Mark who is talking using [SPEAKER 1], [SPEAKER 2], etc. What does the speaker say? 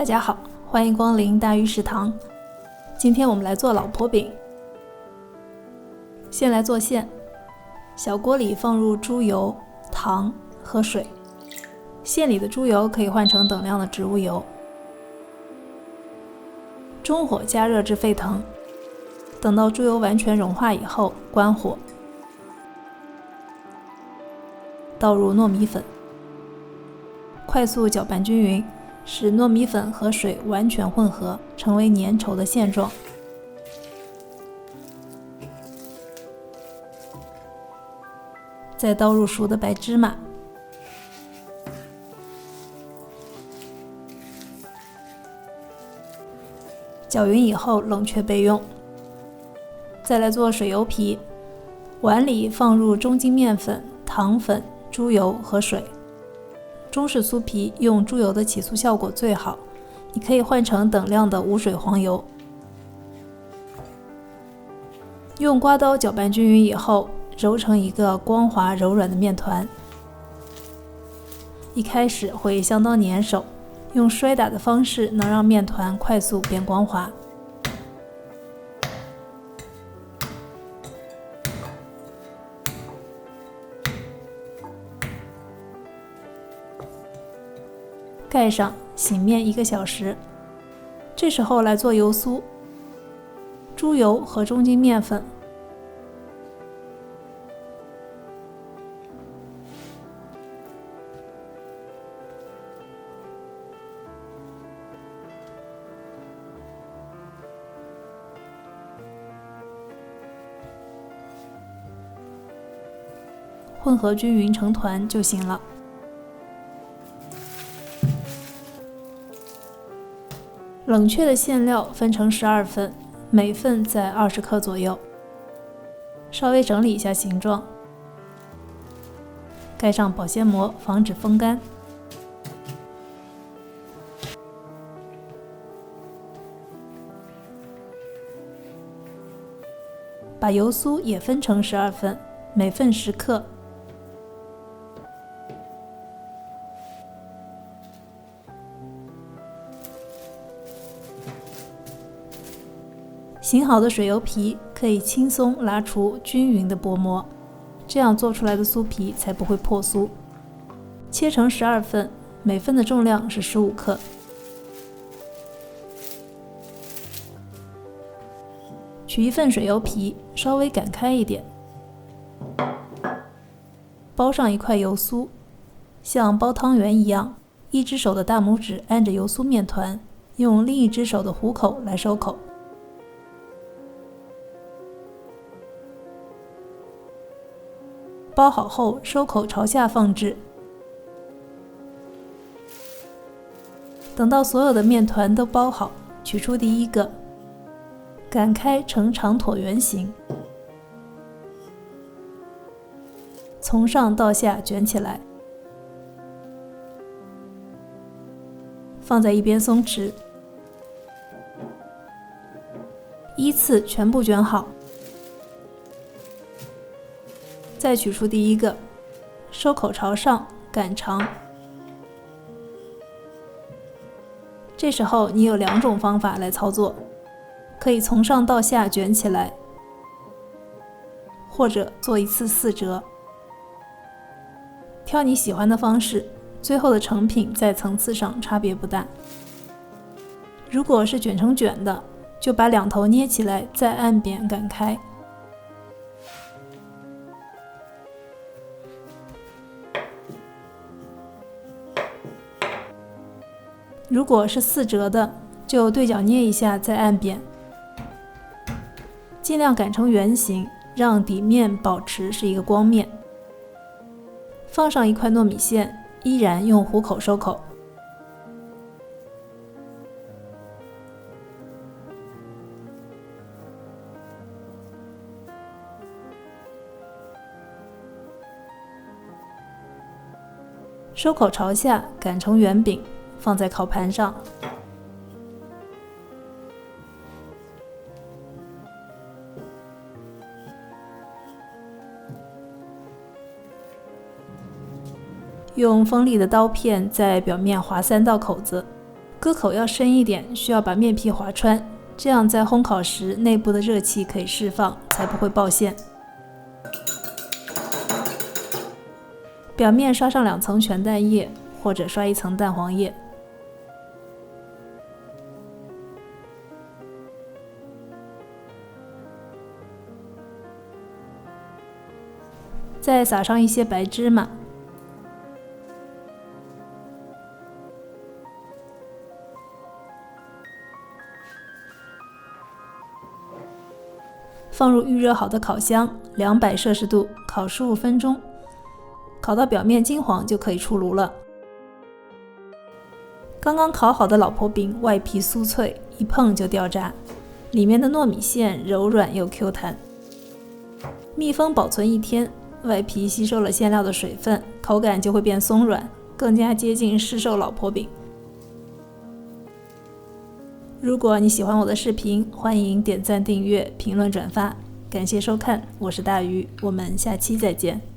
[SPEAKER 1] 大家好，欢迎光临大鱼食堂。今天我们来做老婆饼。先来做馅，小锅里放入猪油、糖和水。馅里的猪油可以换成等量的植物油。中火加热至沸腾，等到猪油完全融化以后，关火。倒入糯米粉，快速搅拌均匀，使糯米粉和水完全混合，成为粘稠的馅状。再倒入熟的白芝麻，搅匀以后冷却备用。再来做水油皮，碗里放入中筋面粉、糖粉、猪油和水。中式酥皮用猪油的起酥效果最好，你可以换成等量的无水黄油。用刮刀搅拌均匀以后，揉成一个光滑柔软的面团。一开始会相当粘手，用摔打的方式能让面团快速变光滑。盖上，醒面1个小时。这时候来做油酥，猪油和中筋面粉，混合均匀成团就行了。冷却的馅料分成12份，每份在20克左右。稍微整理一下形状，盖上保鲜膜，防止风干。把油酥也分成12份，每份10克。醒好的水油皮可以轻松拉出均匀的薄膜，这样做出来的酥皮才不会破酥。切成12份，每份的重量是15克。取一份水油皮，稍微擀开一点，包上一块油酥，像包汤圆一样，一只手的大拇指按着油酥面团，用另一只手的虎口来收口。包好后，收口朝下放置。等到所有的面团都包好，取出第一个，擀开成长椭圆形，从上到下卷起来，放在一边松弛。依次全部卷好。再取出第一个，收口朝上，擀长。这时候你有2种方法来操作，可以从上到下卷起来，或者做一次4折。挑你喜欢的方式，最后的成品在层次上差别不大。如果是卷成卷的，就把2头捏起来，再按扁擀开。如果是4折的，就对角捏一下，再按扁。尽量擀成圆形，让底面保持是一个光面。放上一块糯米线，依然用虎口收口。收口朝下，擀成圆饼。放在烤盘上，用锋利的刀片在表面划3道口子，割口要深一点，需要把面皮划穿，这样在烘烤时内部的热气可以释放，才不会爆馅。表面刷上2层全蛋液，或者刷1层蛋黄液。再撒上一些白芝麻，放入预热好的烤箱，200摄氏度烤15分钟，烤到表面金黄就可以出炉了。刚刚烤好的老婆饼外皮酥脆，一碰就掉渣，里面的糯米馅柔软又 Q 弹。密封保存1天，外皮吸收了馅料的水分，口感就会变松软，更加接近市售老婆饼。如果你喜欢我的视频，欢迎点赞、订阅、评论、转发，感谢收看，我是大鱼，我们下期再见。